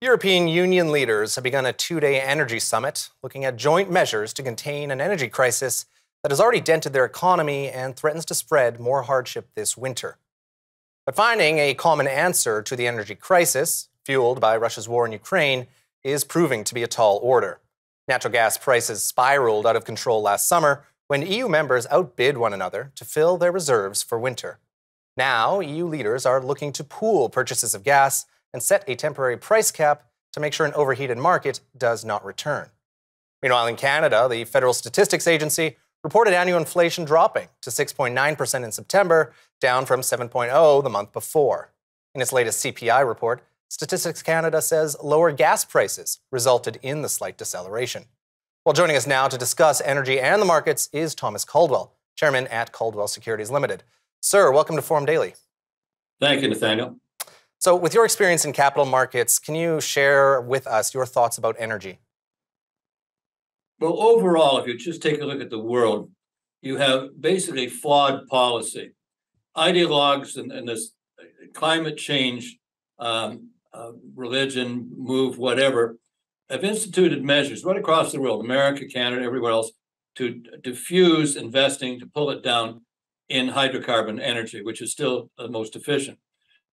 European Union leaders have begun a two-day energy summit looking at joint measures to contain an energy crisis that has already dented their economy and threatens to spread more hardship this winter. But finding a common answer to the energy crisis, fueled by Russia's war in Ukraine, is proving to be a tall order. Natural gas prices spiraled out of control last summer when EU members outbid one another to fill their reserves for winter. Now, EU leaders are looking to pool purchases of gas and set a temporary price cap to make sure an overheated market does not return. Meanwhile, in Canada, the Federal Statistics Agency reported annual inflation dropping to 6.9% in September, down from 7.0% the month before. In its latest CPI report, Statistics Canada says lower gas prices resulted in the slight deceleration. Well, joining us now to discuss energy and the markets is Thomas Caldwell, chairman at Caldwell Securities Ltd. Sir, welcome to Forum Daily. Thank you, Nathaniel. So with your experience in capital markets, can you share with us your thoughts about energy? Well, overall, if you just take a look at the world, you have basically flawed policy. Ideologues and this climate change, religion, move, whatever, have instituted measures right across the world, America, Canada, everywhere else, to diffuse investing, to pull it down in hydrocarbon energy, which is still the most efficient.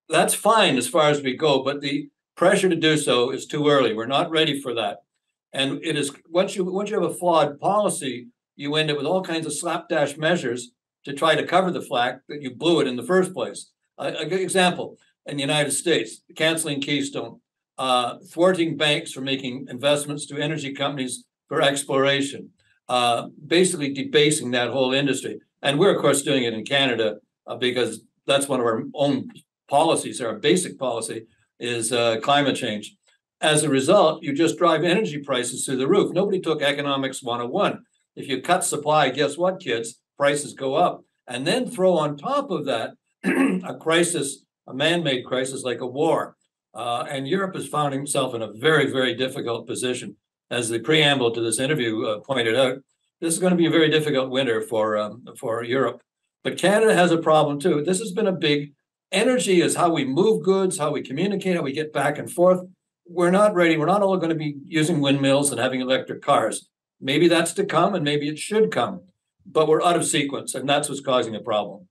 That's fine as far as we go, but the pressure to do so is too early. We're not ready for that. And it is once you have a flawed policy, you end up with all kinds of slapdash measures to try to cover the fact that you blew it in the first place. A good example, in the United States, canceling Keystone, thwarting banks from making investments to energy companies for exploration, basically debasing that whole industry. And we're, of course, doing it in Canada because that's one of our own policies. Our basic policy is climate change. As a result, you just drive energy prices through the roof. Nobody took economics 101. If you cut supply, guess what, kids? Prices go up. And then throw on top of that a crisis, a man-made crisis like a war. And Europe has found himself in a very, very difficult position. As the preamble to this interview pointed out, this is going to be a very difficult winter for Europe. But Canada has a problem too. This has been a big energy is how we move goods, how we communicate, how we get back and forth. We're not ready. We're not all going to be using windmills and having electric cars. Maybe that's to come and maybe it should come, but we're out of sequence and that's what's causing a problem.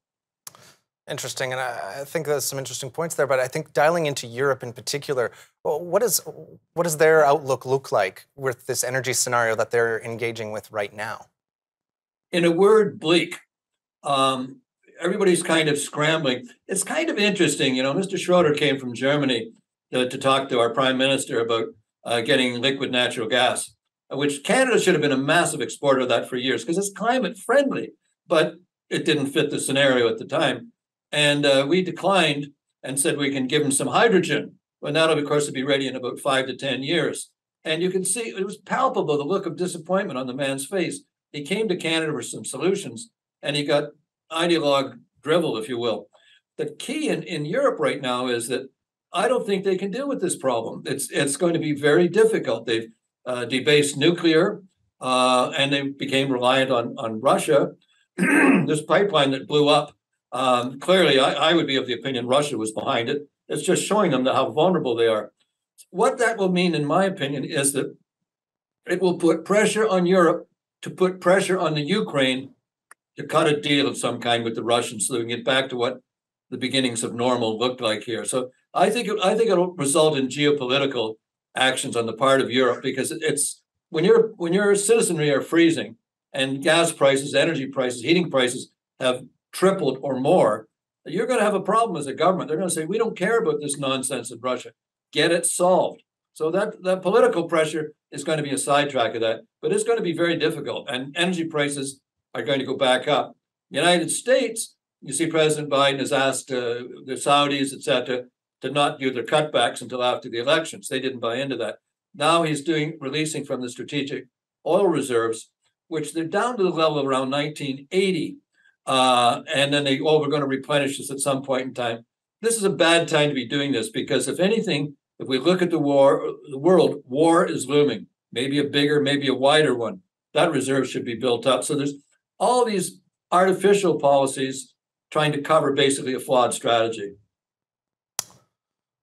Interesting, and I think there's some interesting points there, but I think dialing into Europe in particular, what does their outlook look like with this energy scenario that they're engaging with right now? In a word, bleak. Everybody's kind of scrambling. It's kind of interesting, you know, Mr. Schroeder came from Germany to talk to our prime minister about getting liquid natural gas, which Canada should have been a massive exporter of that for years because it's climate friendly, but it didn't fit the scenario at the time. And we declined and said we can give them some hydrogen. Well, that'll, of course, be ready in about 5 to 10 years. And you can see it was palpable, the look of disappointment on the man's face. He came to Canada for some solutions, and he got ideologue drivel, if you will. The key in Europe right now is that I don't think they can deal with this problem. It's going to be very difficult. They've debased nuclear, and they became reliant on Russia. This pipeline that blew up, clearly, I would be of the opinion Russia was behind it. It's just showing them how vulnerable they are. What that will mean, in my opinion, is that it will put pressure on Europe to put pressure on the Ukraine to cut a deal of some kind with the Russians so they can get back to what the beginnings of normal looked like here. So I think it'll result in geopolitical actions on the part of Europe because it's when your citizenry are freezing and gas prices, energy prices, heating prices have tripled or more, you're going to have a problem as a government. They're going to say, we don't care about this nonsense in Russia. Get it solved. So that political pressure is going to be a sidetrack of that, but it's going to be very difficult. And energy prices are going to go back up. United States, you see President Biden has asked the Saudis, et cetera, to not do their cutbacks until after the elections. They didn't buy into that. Now he's releasing from the strategic oil reserves, which they're down to the level of around 1980. And then we're going to replenish this at some point in time. This is a bad time to be doing this because if anything, if we look at the world, war is looming, maybe a bigger, maybe a wider one. That reserve should be built up. So there's all these artificial policies trying to cover basically a flawed strategy.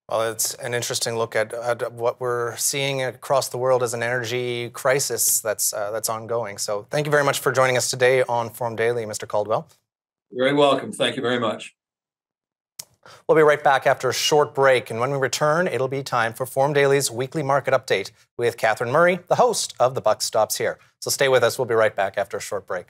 Well, it's an interesting look at what we're seeing across the world as an energy crisis that's ongoing. So thank you very much for joining us today on Forum Daily, Mr. Caldwell. You're very welcome. Thank you very much. We'll be right back after a short break, and when we return, it'll be time for Forum Daily's weekly market update with Catherine Murray, the host of The Buck Stops Here. So stay with us. We'll be right back after a short break.